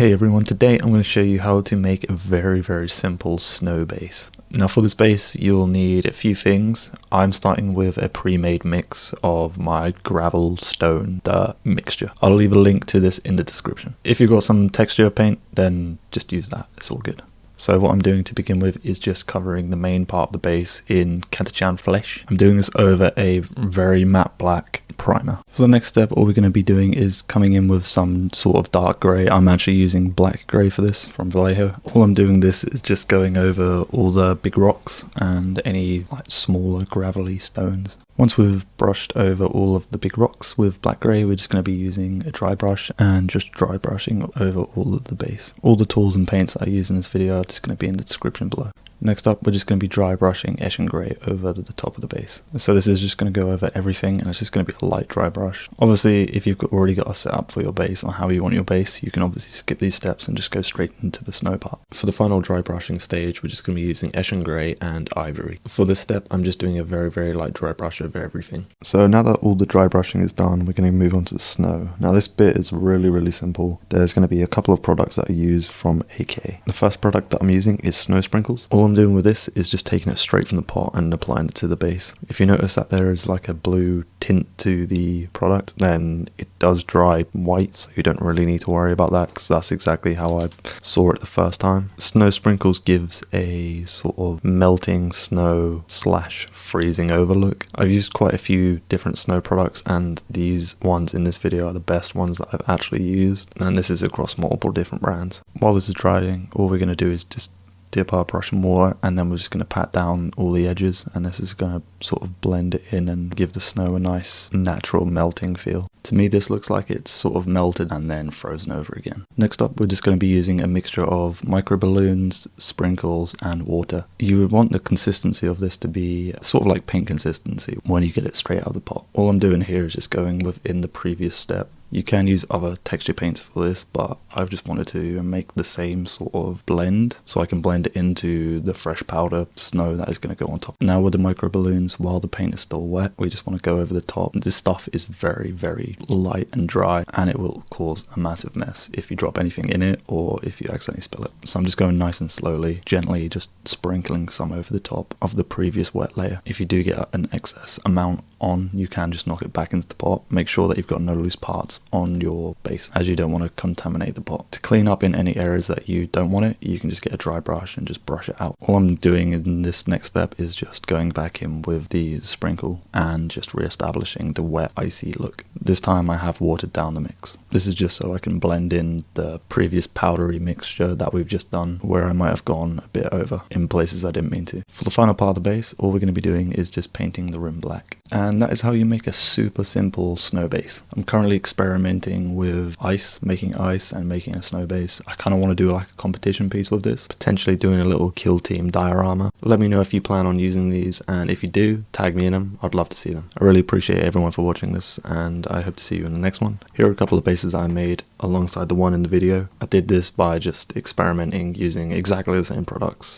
Hey everyone, today I'm going to show you how to make a very simple snow base. Now for this base you'll need a few things. I'm starting with a pre-made mix of my gravel, stone, dirt mixture. I'll leave a link to this in the description. If you've got some texture paint then just use that, it's all good. So what I'm doing to begin with is just covering the main part of the base in Catachan Flesh. I'm doing this over a very matte black primer. For the next step, all we're going to be doing is coming in with some sort of dark grey. I'm actually using black grey for this from Vallejo. All I'm doing this is just going over all the big rocks and any smaller gravelly stones. Once we've brushed over all of the big rocks with black grey, we're just going to be using a dry brush and just dry brushing over all of the base. All the tools and paints that I use in this video are just going to be in the description below. Next up, we're just going to be dry brushing Eshin Grey over the top of the base. So this is just going to go over everything and it's just going to be a light dry brush. Obviously, if you've already got a setup for your base or how you want your base, you can obviously skip these steps and just go straight into the snow part. For the final dry brushing stage, we're just going to be using Eshin Grey and Ivory. For this step, I'm just doing a very light dry brush over everything. So now that all the dry brushing is done, we're going to move on to the snow. Now this bit is really simple. There's going to be a couple of products that I use from AK. The first product that I'm using is snow sprinkles. All I'm doing with this is just taking it straight from the pot and applying it to the base. If you notice that there is like a blue tint to the product, then it does dry white, so you don't really need to worry about that because that's exactly how I saw it the first time. Snow sprinkles gives a sort of melting snow / freezing over look. I've used quite a few different snow products and these ones in this video are the best ones that I've actually used, and this is across multiple different brands. While this is drying, all we're going to do is just dip our brush in water and then we're just going to pat down all the edges, and this is going to sort of blend it in and give the snow a nice natural melting feel. To me this looks like it's sort of melted and then frozen over again. Next up, we're just going to be using a mixture of MicroBalloons, sprinkles and water. You would want the consistency of this to be sort of like paint consistency when you get it straight out of the pot. All I'm doing here is just going within the previous step. You can use other texture paints for this, but I've just wanted to make the same sort of blend so I can blend it into the fresh powder snow that is going to go on top. Now with the MicroBalloons, while the paint is still wet, we just want to go over the top. This stuff is very light and dry, and it will cause a massive mess if you drop anything in it or if you accidentally spill it. So I'm just going nice and slowly, gently just sprinkling some over the top of the previous wet layer. If you do get an excess amount on, you can just knock it back into the pot. Make sure that you've got no loose parts on your base, as you don't want to contaminate the pot. To clean up in any areas that you don't want it, you can just get a dry brush and just brush it out. All I'm doing in this next step is just going back in with the sprinkle and just re-establishing the wet icy look. This time I have watered down the mix. This is just so I can blend in the previous powdery mixture that we've just done, where I might have gone a bit over in places I didn't mean to. For the final part of the base, all we're going to be doing is just painting the rim black. And that is how you make a super simple snow base. I'm currently experimenting with ice, making ice and making a snow base. I kind of want to do like a competition piece with this, potentially doing a little kill team diorama. Let me know if you plan on using these, and if you do, tag me in them. I'd love to see them. I really appreciate everyone for watching this, and I hope to see you in the next one. Here are a couple of bases I made alongside the one in the video. I did this by just experimenting using exactly the same products